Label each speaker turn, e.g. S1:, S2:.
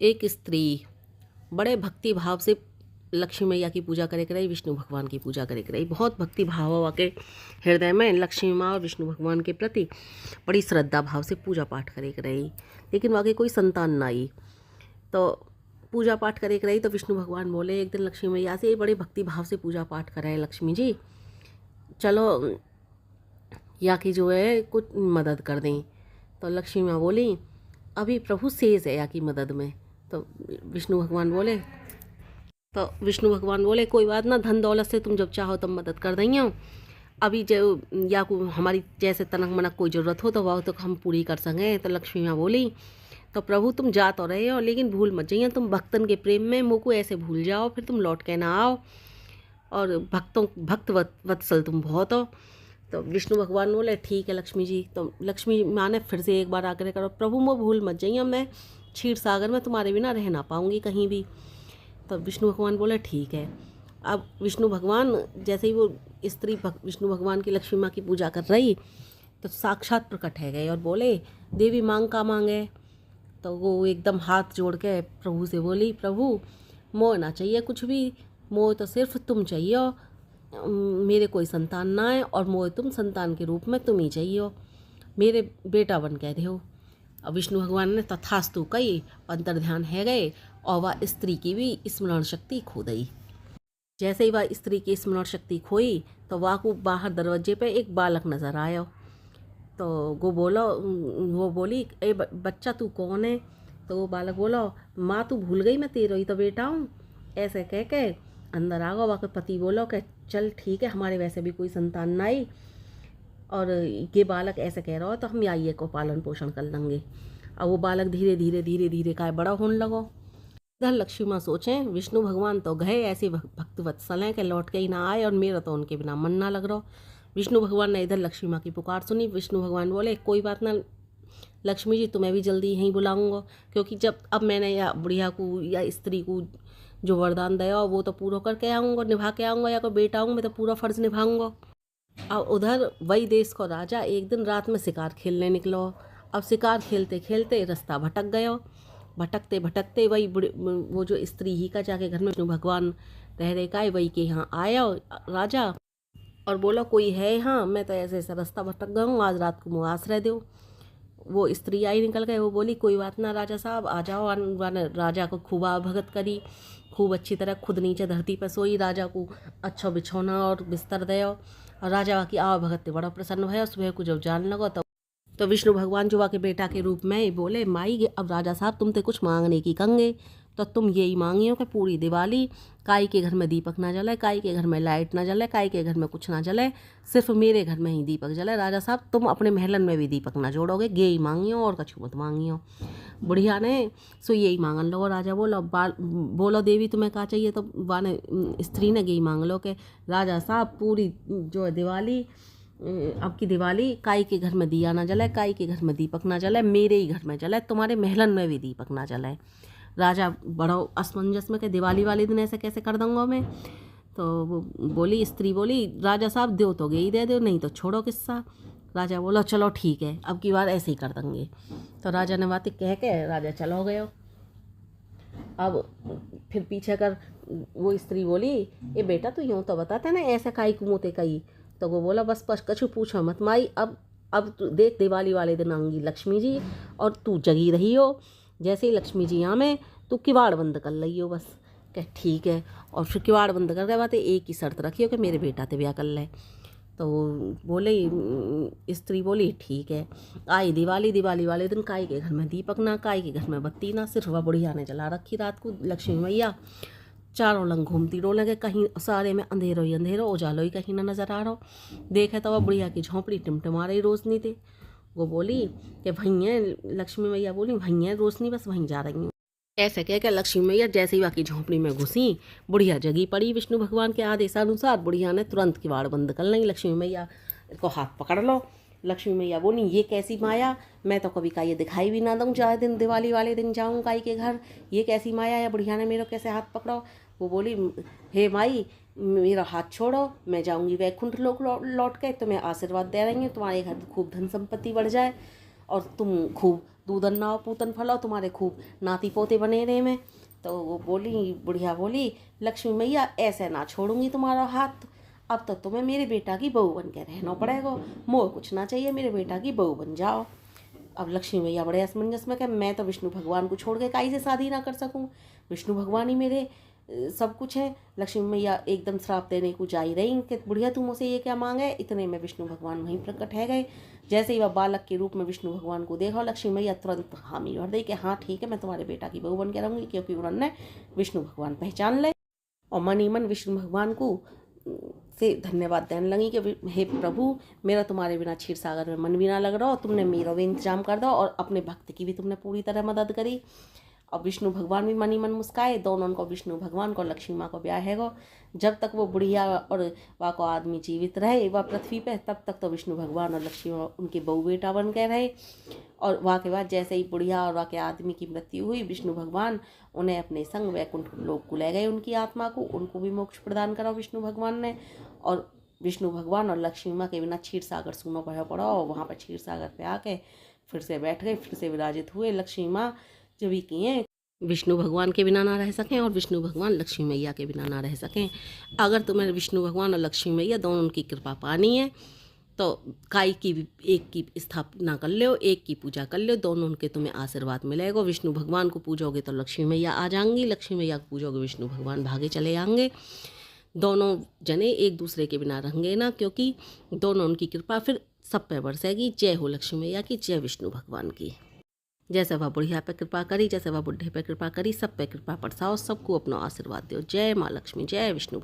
S1: एक स्त्री बड़े भक्ति भाव से लक्ष्मी मैया की पूजा करे रही, विष्णु भगवान की पूजा करे रही। बहुत भक्ति भाव के हृदय में लक्ष्मी माँ और विष्णु भगवान के प्रति बड़ी श्रद्धा भाव से पूजा पाठ करे रही, लेकिन वाकई कोई संतान ना आई। तो पूजा पाठ करे रही तो विष्णु भगवान बोले एक दिन लक्ष्मी मैया से, बड़े भक्ति भाव से पूजा पाठ कराए लक्ष्मी जी, चलो या कि जो है कुछ मदद कर दें। तो लक्ष्मी माँ बोली अभी प्रभु शेष है या की मदद में। तो विष्णु भगवान बोले कोई बात ना, धन दौलत से तुम जब चाहो तब मदद कर देंगे। अभी जो या को हमारी जैसे तनक मनक कोई ज़रूरत हो तो वह तो हम पूरी कर सकें। तो लक्ष्मी माँ बोली तो प्रभु तुम जा तो रहे हो, लेकिन भूल मत जाइए तुम भक्तन के प्रेम में, मुँह को ऐसे भूल जाओ फिर तुम लौट के ना आओ, और भक्त वत्सल तुम बहुत हो। तो विष्णु भगवान बोले ठीक है लक्ष्मी जी। तो लक्ष्मी माँ ने फिर से एक बार आग्रह करो, प्रभु वो भूल मत जाइए, मैं क्षीर सागर में तुम्हारे बिना रह ना पाऊँगी कहीं भी। तो विष्णु भगवान बोले ठीक है। अब विष्णु भगवान जैसे ही वो स्त्री विष्णु भगवान की लक्ष्मी माँ की पूजा कर रही तो साक्षात प्रकट है गए और बोले देवी मांग का मांगे। तो वो एकदम हाथ जोड़ के प्रभु से बोली प्रभु मोह ना चाहिए कुछ भी, मोह तो सिर्फ तुम चाहिए, मेरे कोई संतान ना है और मोह तुम संतान के रूप में तुम ही चाहिए, मेरे बेटा बन कह दो। अब विष्णु भगवान ने तथास्तु कही, अंतर ध्यान है गए और वह स्त्री की भी स्मरण शक्ति खो गई। जैसे ही वह स्त्री की स्मरण शक्ति खोई तो वह को बाहर दरवाजे पे एक बालक नजर आया। तो वो बोली ए बच्चा तू कौन है। तो वो बालक बोला माँ तू भूल गई मैं तेरा ही तो बेटा हूँ। ऐसे कह के अंदर आ गया। वह पति बोलो कि चल ठीक है, हमारे वैसे भी कोई संतान ना आई और ये बालक ऐसे कह रहा हो तो हम आइए को पालन पोषण कर लेंगे। अब वो बालक धीरे धीरे धीरे धीरे का बड़ा होने लगो। इधर लक्ष्मी माँ सोचें विष्णु भगवान तो गए, ऐसे भक्त वत्सल हैं कि लौट के ही ना आए और मेरा तो उनके बिना मन ना लग रहा। विष्णु भगवान ने इधर लक्ष्मी माँ की पुकार सुनी। विष्णु भगवान बोले कोई बात ना लक्ष्मी जी, तुम्हें भी जल्दी यहीं बुलाऊंगा, क्योंकि जब अब मैंने या बुढ़िया को या स्त्री को जो वरदान दिया वो तो पूरा करके आऊँगा, निभा के आऊँगा, या कोई बेटा आऊँगा मैं तो पूरा फर्ज निभाऊंगा। अब उधर वही देश को राजा एक दिन रात में शिकार खेलने निकलो। अब शिकार खेलते खेलते रास्ता भटक गयो। भटकते भटकते वही वो जो स्त्री ही का जाके घर में विष्णु भगवान रह रहे का वही के यहाँ आया राजा और बोला कोई है यहाँ, मैं तो ऐसे ऐसा रास्ता भटक गया हूँ, आज रात को मुँह आश्रय दो। वो स्त्री आई निकल गए। वो बोली कोई बात ना राजा साहब आ जाओ। राजा को खूब भगत करी, खूब अच्छी तरह खुद नीचे धरती पर सोई, राजा को अच्छा बिछौना और बिस्तर दयो और राजा की आव भगत बड़ा प्रसन्न भया। सुबह को जब जान लगो तो विष्णु भगवान जो के बेटा के रूप में बोले माई अब राजा साहब तुम ते कुछ मांगने की कंगे, तो तुम यही मांगियो कि पूरी दिवाली काई के घर में दीपक ना जले, काई के घर में लाइट ना जले, काई के घर में कुछ ना जले, सिर्फ मेरे घर में ही दीपक जले। राजा साहब तुम अपने महलन में भी दीपक ना जोड़ोगे, यही मांगियो और कछु मत मांगियो। बुढ़िया ने सो यही मांगन लो। राजा बोलो देवी तुम्हें क्या चाहिए। तो वाने स्त्री ने यही मांग लो कि राजा साहब पूरी जो है दिवाली अब की दिवाली काई के घर में दिया ना जले, काई के घर में दीपक ना जले, मेरे ही घर में जले, तुम्हारे महलन में भी दीपक ना जले। राजा बड़ा असमंजस में कि दिवाली वाले दिन ऐसे कैसे कर दूंगा मैं। तो वो बोली स्त्री बोली राजा साहब दो तो गई दे दो, नहीं तो छोड़ो किस्सा। राजा बोला चलो ठीक है अब की बार ऐसे ही कर देंगे। तो राजा ने बातें कह के राजा चलो गए। अब फिर पीछे कर वो स्त्री बोली ये बेटा तू यूँ तो बताते ना ऐसे काई कुमोते कई। तो वो बोला बस कछु पूछो मत माई, अब तू देख दिवाली वाले दिन आऊँगी लक्ष्मी जी और तू जगी रही हो, जैसे ही लक्ष्मी जी आमे तू किवाड़ बंद कर लई हो बस। कह ठीक है। और फिर किवाड़ बंद कर गए बातें एक ही शर्त रखी हो कि मेरे बेटा ते ब्याह कर ले। तो बोले स्त्री बोली ठीक है। आई दिवाली वाले दिन काई के घर में दीपक ना, काई के घर में बत्ती ना, सिर्फ वह बुढ़िया ने जला रखी रात को। लक्ष्मी मैया चारों लंग घूमती रो लगे, कहीं सारे में अंधेरो ही अंधेरो, उजालो ही कहीं ना नजर आ रहा। देखे तो वह बुढ़िया की झोंपड़ी टिमटिमा रही रोशनी थे। वो बोली कि भैया लक्ष्मी मैया बोली भैया रोशनी बस वहीं जा रही हूँ। ऐसे कह के लक्ष्मी मैया जैसे ही बाकी झोंपड़ी में घुसी बुढ़िया जगी पड़ी। विष्णु भगवान के आदेशानुसार बुढ़िया ने तुरंत किवाड़ बंद कर ली। लक्ष्मी मैया को हाथ पकड़ लो। लक्ष्मी मैया बोली ये कैसी माया, मैं तो कभी का ये दिखाई भी ना दूँ, जाए दिन दिवाली वाले दिन जाऊँ काई के घर, ये कैसी माया है, बुढ़िया ने मेरा कैसे हाथ पकड़ो। वो बोली हे माई मेरा हाथ छोड़ो, मैं जाऊँगी वैकुंठ लोक लौट के, तुम्हें आशीर्वाद दे रही हूँ, तुम्हारे घर खूब धन संपत्ति बढ़ जाए और तुम खूब दूधन नाव पूतन फलो, तुम्हारे खूब नाती पोते बने रहे में। तो वो बोली, बुढ़िया बोली, लक्ष्मी मैया ऐसे ना छोड़ूंगी तुम्हारा हाथ, अब तो तुम्हें मेरे बेटा की बहू बन के रहना पड़ेगा, मोह कुछ ना चाहिए, मेरे बेटा की बहू बन जाओ। अब लक्ष्मी मैया बड़े असमंजस में कहे, मैं तो विष्णु भगवान को छोड़ के काई से शादी ना कर सकूं, विष्णु भगवान ही मेरे सब कुछ है। लक्ष्मी मैया एकदम श्राप देने को जा ही रही कि बुढ़िया तू मुझसे ये क्या मांगे। इतने में विष्णु भगवान वहीं प्रकट है गए। जैसे ही वह बालक के रूप में विष्णु भगवान को देखा, लक्ष्मी मैया तुरंत हामी भर दी कि हाँ ठीक है, मैं तुम्हारे बेटा की बहू बन के रहूंगी, क्योंकि उन्होंने विष्णु भगवान पहचान ले। और मन ही मन विष्णु भगवान को से धन्यवाद देने लगी कि हे प्रभु, मेरा तुम्हारे बिना क्षीर सागर में मन भी ना लग रहा हो, तुमने मेरा भी इंतजाम कर दो और अपने भक्त की भी तुमने पूरी तरह मदद करी। और विष्णु भगवान भी मन ही मन मुस्काए। दोनों को, विष्णु भगवान को लक्ष्मी माँ को ब्याह हैगो। जब तक वो बुढ़िया और वह को आदमी जीवित रहे वह पृथ्वी पे, तब तक तो विष्णु भगवान और लक्ष्मी माँ उनके बहू बेटा बन के रहे। और वहाँ के बाद जैसे ही बुढ़िया और वह के आदमी की मृत्यु हुई, विष्णु भगवान उन्हें अपने संग वैकुंठ लोक को ले गए, उनकी आत्मा को, उनको भी मोक्ष प्रदान करा विष्णु भगवान ने। और विष्णु भगवान और लक्ष्मी माँ के बिना क्षीर सागर सूना पड़ा और वहाँ पर क्षीर सागर पे आके फिर से बैठ गए, फिर से विराजित हुए। लक्ष्मी माँ जब भी किए विष्णु भगवान के बिना ना रह सकें और विष्णु भगवान लक्ष्मी मैया के बिना ना रह सकें। अगर तुम्हें विष्णु भगवान और लक्ष्मी मैया दोनों की कृपा पानी है तो काई की भी एक की स्थापना कर लो, एक की पूजा कर लो, दोनों के तुम्हें आशीर्वाद मिलेगा। विष्णु भगवान को पूजोगे तो लक्ष्मी मैया आ जाएंगी, लक्ष्मी मैया को पूजोगे विष्णु भगवान भागे चले आएंगे। दोनों जने एक दूसरे के बिना रहेंगे ना, क्योंकि दोनों उनकी कृपा फिर सब पे बरसेगी। जय हो लक्ष्मी मैया की, जय विष्णु भगवान की। जैसे वह बुढ़िया पे कृपा करी, जैसे वह बुढ़े पे कृपा करी, सब पे कृपा बरसाओ, सबको अपना आशीर्वाद दो। जय माँ लक्ष्मी, जय विष्णु भगवान।